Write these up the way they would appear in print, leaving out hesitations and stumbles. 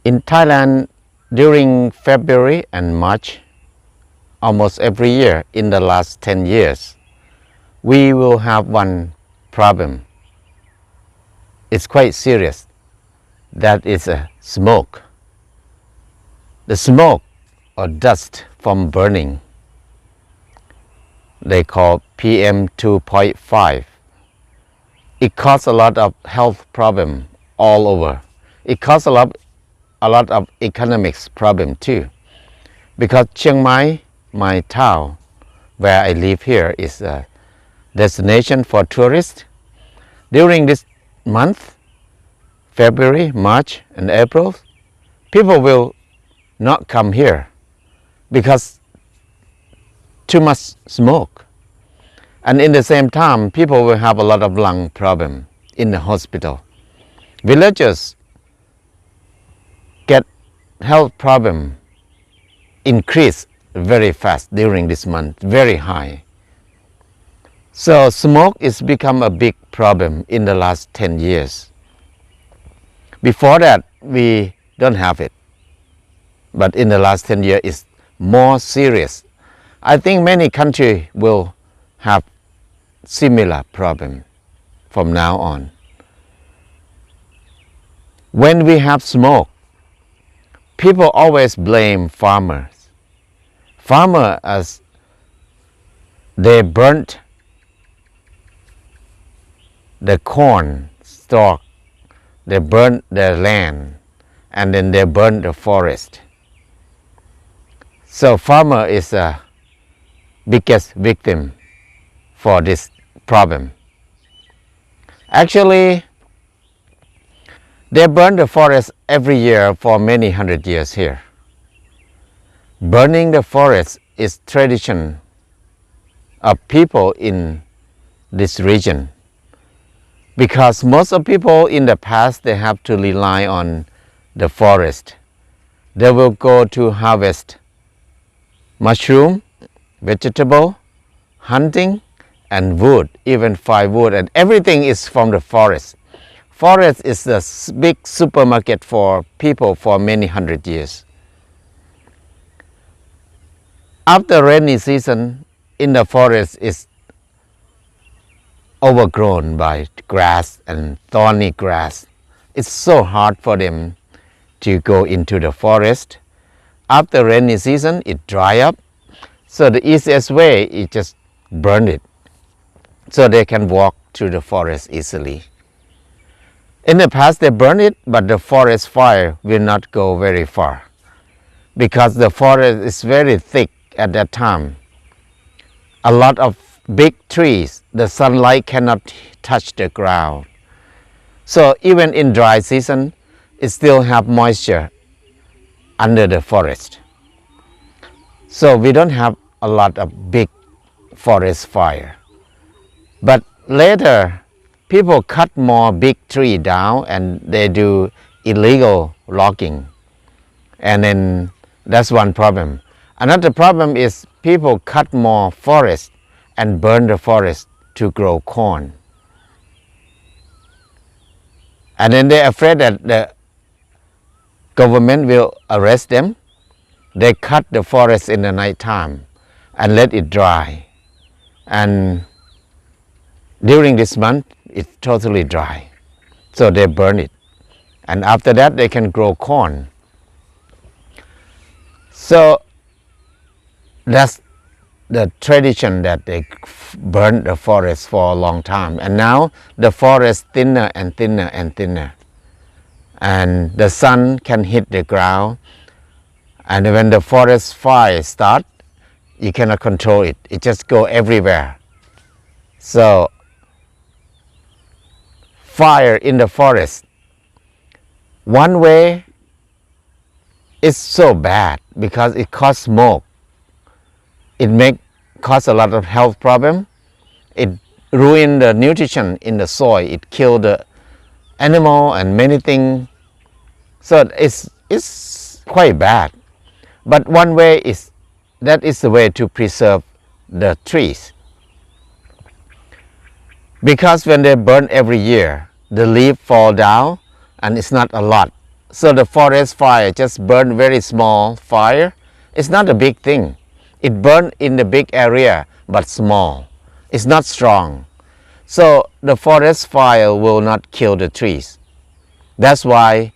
In Thailand, during February and March, almost every year in the last 10 years, we will have one problem. It's quite serious. That is smoke. The smoke or dust from burning, they call PM2.5. It causes a lot of health problem all over. It causes a lot of economics problem too. Because Chiang Mai, my town, where I live here, is a destination for tourists. During this month, February, March and April, people will not come here because too much smoke. And in the same time, people will have a lot of lung problem in the hospital. Villagers get health problem increase very fast during this month, very high. So smoke is become a big problem in the last 10 years. Before that, we don't have it. But in the last 10 years, it's more serious. I think many countries will have similar problem from now on. When we have smoke, people always blame farmers. Farmers, as they burnt the corn stalk, they burnt their land, and then they burnt the forest. So farmer is the biggest victim for this problem. Actually, they burn the forest every year for many hundred years here. Burning the forest is tradition of people in this region, because most of people in the past, they have to rely on the forest. They will go to harvest mushroom, vegetable, hunting, and wood, even firewood, and everything is from the forest. Forest is the big supermarket for people for many hundred years. After rainy season, in the forest is overgrown by grass and thorny grass. It's so hard for them to go into the forest. After rainy season, it dry up. So the easiest way is just burn it, so they can walk through the forest easily. In the past, they burn it, but the forest fire will not go very far because the forest is very thick at that time. A lot of big trees, the sunlight cannot touch the ground. So even in dry season, it still have moisture under the forest. So we don't have a lot of big forest fire. But later, people cut more big tree down and they do illegal logging. And then that's one problem. Another problem is people cut more forest and burn the forest to grow corn. And then they're afraid that the government will arrest them. They cut the forest in the night time and let it dry. And during this month, it's totally dry. So they burn it. And after that, they can grow corn. So that's the tradition that they burn the forest for a long time. And now the forest thinner and thinner and thinner. And the sun can hit the ground. And when the forest fire starts, you cannot control it. It just goes everywhere. So fire in the forest, one way is so bad because it causes smoke. It cause a lot of health problem. It ruins the nutrition in the soil. It kills the animal and many things. So it's quite bad. But one way is, that is the way to preserve the trees. Because when they burn every year, the leaves fall down and it's not a lot. So the forest fire just burn very small fire. It's not a big thing. It burned in the big area, but small. It's not strong. So the forest fire will not kill the trees. That's why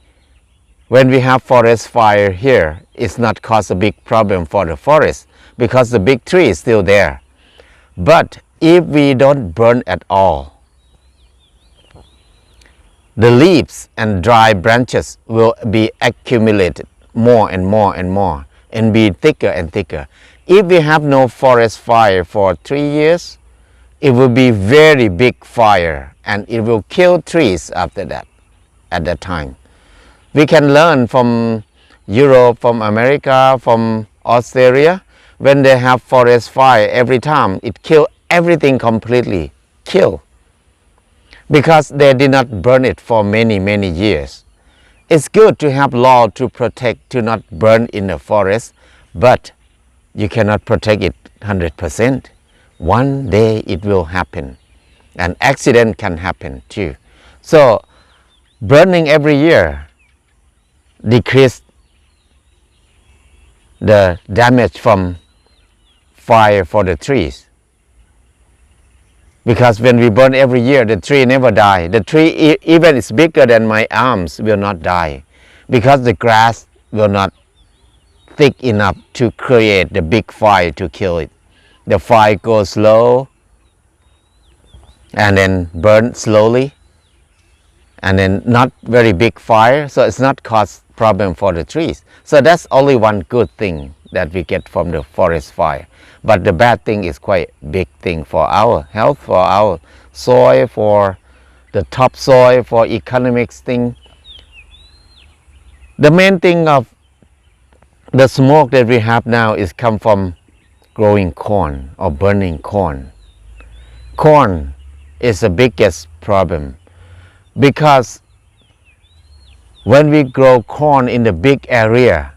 when we have forest fire here, it's not cause a big problem for the forest because the big tree is still there. But if we don't burn at all, the leaves and dry branches will be accumulated more and more and more and be thicker and thicker. If we have no forest fire for 3 years, it will be very big fire and it will kill trees after that, at that time. We can learn from Europe, from America, from Australia. When they have forest fire, every time it kills everything completely, kill. Because they did not burn it for many, many years. It's good to have law to protect, to not burn in the forest, but you cannot protect it 100%. One day it will happen. An accident can happen too. So burning every year decrease the damage from fire for the trees. Because when we burn every year, the tree never die. The tree, even it's bigger than my arms, will not die. Because the grass will not thick enough to create the big fire to kill it. The fire goes slow and then burn slowly and then not very big fire, so it's not cause problem for the trees. So that's only one good thing that we get from the forest fire. But the bad thing is quite big thing for our health, for our soil, for the topsoil, for economics thing. The main thing of the smoke that we have now is come from growing corn or burning corn. Corn is the biggest problem because when we grow corn in the big area,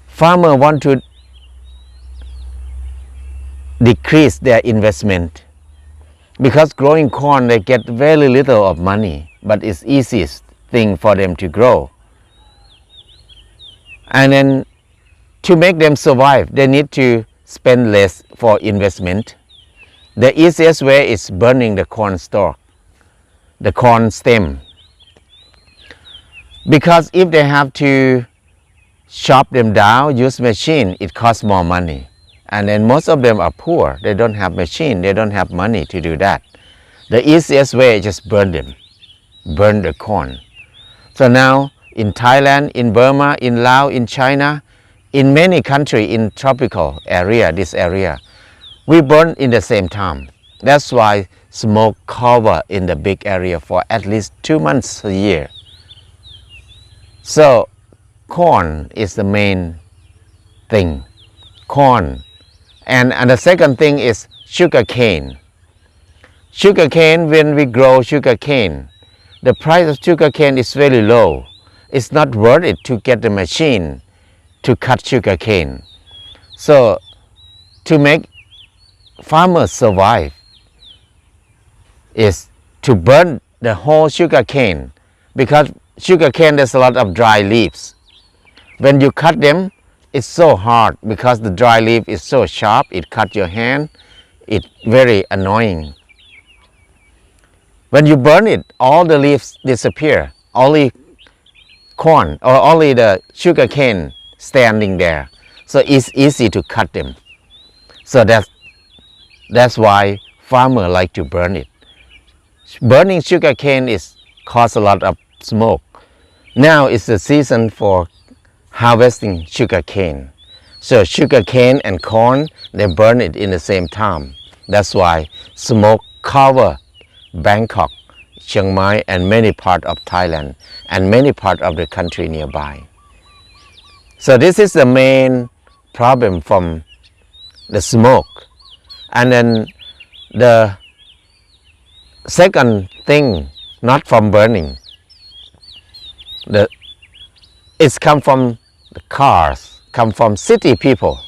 farmers want to decrease their investment because growing corn they get very little of money, but it's easiest thing for them to grow. And then to make them survive, they need to spend less for investment. The easiest way is burning the corn stalk, the corn stem. Because if they have to chop them down, use machine, it costs more money. And then most of them are poor. They don't have machine, they don't have money to do that. The easiest way is just burn them, burn the corn. So now in Thailand, in Burma, in Laos, in China, in many countries in tropical area, this area, we burn in the same time. That's why smoke cover in the big area for at least 2 months a year. So corn is the main thing, corn. And the second thing is sugar cane. Sugar cane, when we grow sugar cane, the price of sugar cane is very low. It's not worth it to get the machine to cut sugar cane. So to make farmers survive is to burn the whole sugar cane, because sugar cane there's a lot of dry leaves. When you cut them, it's so hard because the dry leaf is so sharp, it cuts your hand, it's very annoying. When you burn it, all the leaves disappear, only corn or only the sugar cane standing there. So it's easy to cut them. So that's why farmers like to burn it. Burning sugar cane is cause a lot of smoke. Now is the season for harvesting sugar cane. So sugar cane and corn, they burn it in the same time. That's why smoke cover Bangkok, Chiang Mai and many parts of Thailand and many parts of the country nearby. So this is the main problem from the smoke. And then the second thing, not from burning, it's come from the cars, come from city people.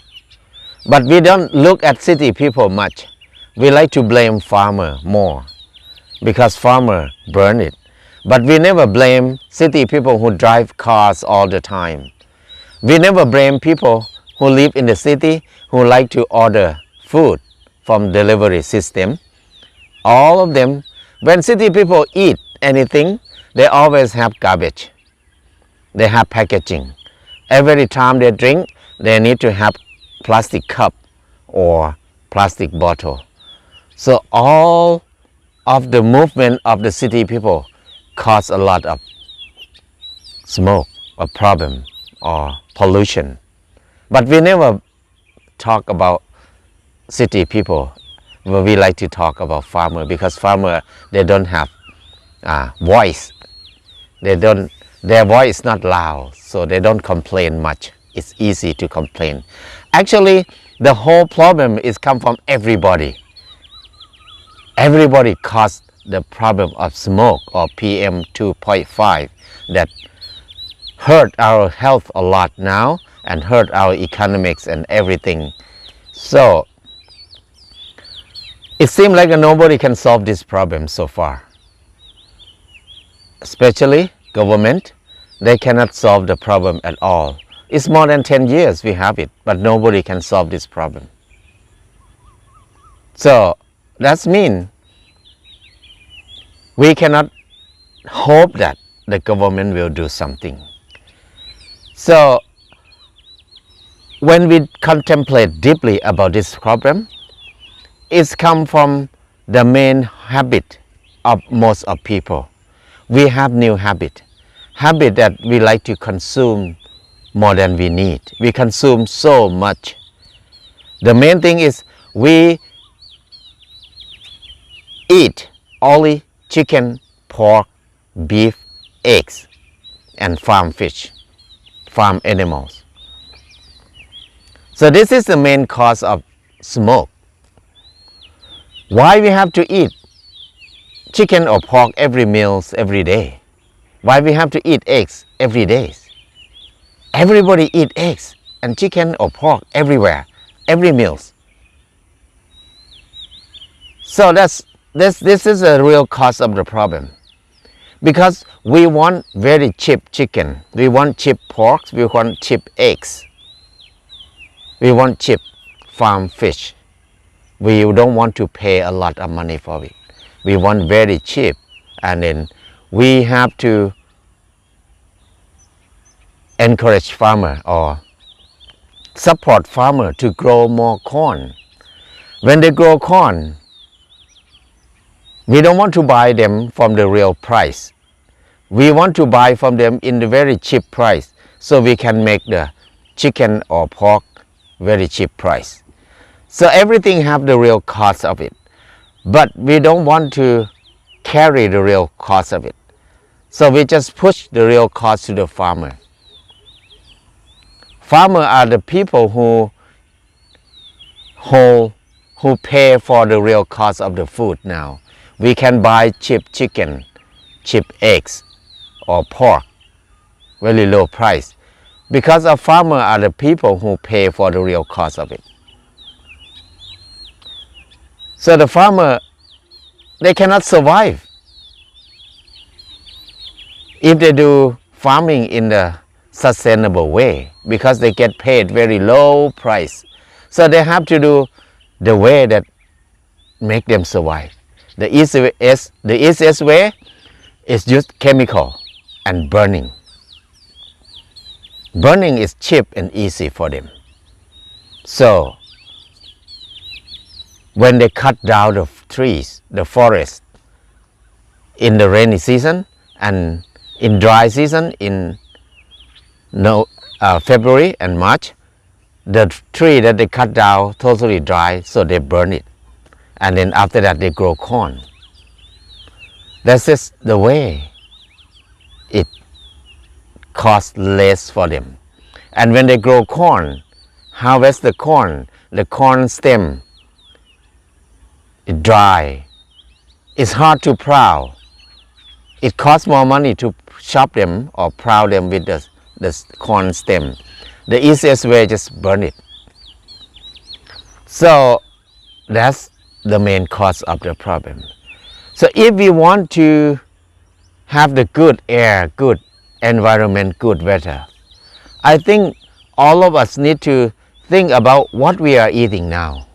But we don't look at city people much. We like to blame farmer more because farmer burn it. But we never blame city people who drive cars all the time. We never blame people who live in the city who like to order food from delivery system. All of them, when city people eat anything, they always have garbage. They have packaging. Every time they drink, they need to have plastic cup or plastic bottle. So all of the movement of the city people cause a lot of smoke or problem or pollution. But we never talk about city people. But we like to talk about farmer because farmer, they don't have voice. Their voice is not loud, so they don't complain much. It's easy to complain. Actually, the whole problem is come from everybody. Everybody caused the problem of smoke or PM2.5 that hurt our health a lot now and hurt our economics and everything. So it seems like nobody can solve this problem so far. Especially government, they cannot solve the problem at all. It's more than 10 years we have it, but nobody can solve this problem. So that means we cannot hope that the government will do something. So when we contemplate deeply about this problem, it's come from the main habit of most of people. We have new habit that we like to consume more than we need. We consume so much. The main thing is we eat only chicken, pork, beef, eggs, and farm fish, farm animals. So this is the main cause of smoke. Why we have to eat chicken or pork every meals every day? Why we have to eat eggs every day? Everybody eat eggs and chicken or pork everywhere, every meals. So this is a real cause of the problem. Because we want very cheap chicken, we want cheap pork, we want cheap eggs, we want cheap farm fish. We don't want to pay a lot of money for it. We want very cheap, and then we have to encourage farmer or support farmer to grow more corn. When they grow corn, we don't want to buy them from the real price. We want to buy from them in the very cheap price, so we can make the chicken or pork very cheap price. So everything have the real cost of it, but we don't want to carry the real cost of it. So we just push the real cost to the farmer. Farmers are the people who pay for the real cost of the food now. We can buy cheap chicken, cheap eggs, or pork, very low price, because our farmers are the people who pay for the real cost of it. So the farmer, they cannot survive if they do farming in the sustainable way, because they get paid very low price. So they have to do the way that make them survive. The easiest way is just chemical and burning. Burning is cheap and easy for them. So when they cut down the trees, the forest, in the rainy season and in dry season, in February and March, the tree that they cut down totally dry, so they burn it. And then after that they grow corn. That's just the way it costs less for them. And when they grow corn, harvest the corn stem, it dry. It's hard to plow. It costs more money to chop them or plow them with the corn stem. The easiest way is just burn it. So that's the main cause of the problem. So if we want to have the good air, good environment, good weather. I think all of us need to think about what we are eating now.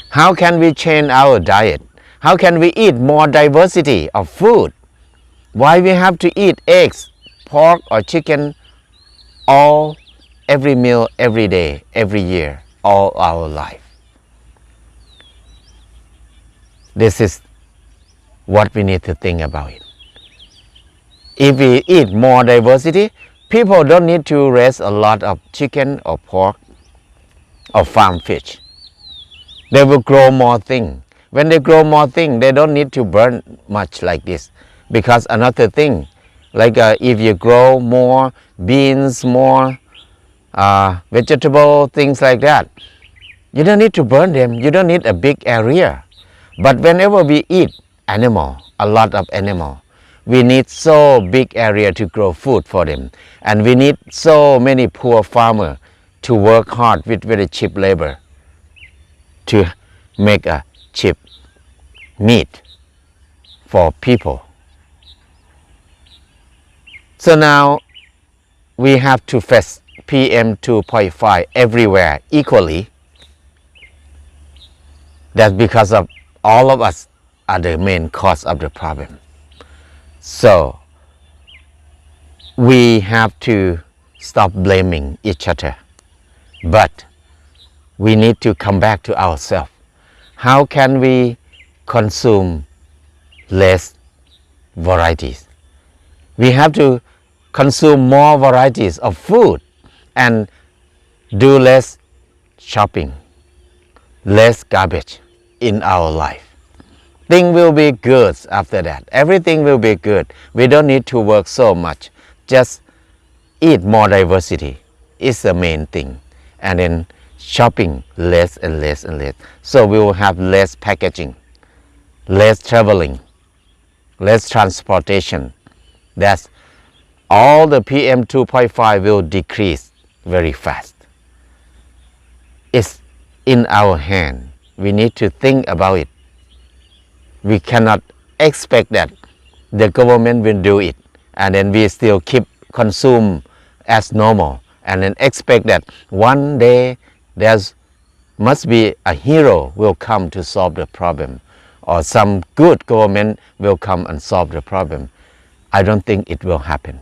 How can we change our diet? How can we eat more diversity of food? Why we have to eat eggs, pork or chicken all every meal, every day, every year, all our life? This is what we need to think about it. If we eat more diversity, people don't need to raise a lot of chicken or pork or farm fish. They will grow more things. When they grow more things, they don't need to burn much like this. Because another thing, like if you grow more beans, more vegetable, things like that, you don't need to burn them. You don't need a big area. But whenever we eat animal, a lot of animal, we need so big area to grow food for them. And we need so many poor farmers to work hard with very cheap labor to make a cheap meat for people. So now we have to face PM2.5 everywhere equally. That's because of all of us are the main cause of the problem. So we have to stop blaming each other. But we need to come back to ourselves. How can we consume less varieties? We have to consume more varieties of food and do less shopping, less garbage in our life. Things will be good after that. Everything will be good. We don't need to work so much. Just eat more diversity is the main thing. And then shopping less and less and less. So we will have less packaging, less traveling, less transportation. That's all the PM2.5 will decrease very fast. It's in our hand. We need to think about it. We cannot expect that the government will do it and then we still keep consume as normal and then expect that one day there must be a hero will come to solve the problem or some good government will come and solve the problem. I don't think it will happen.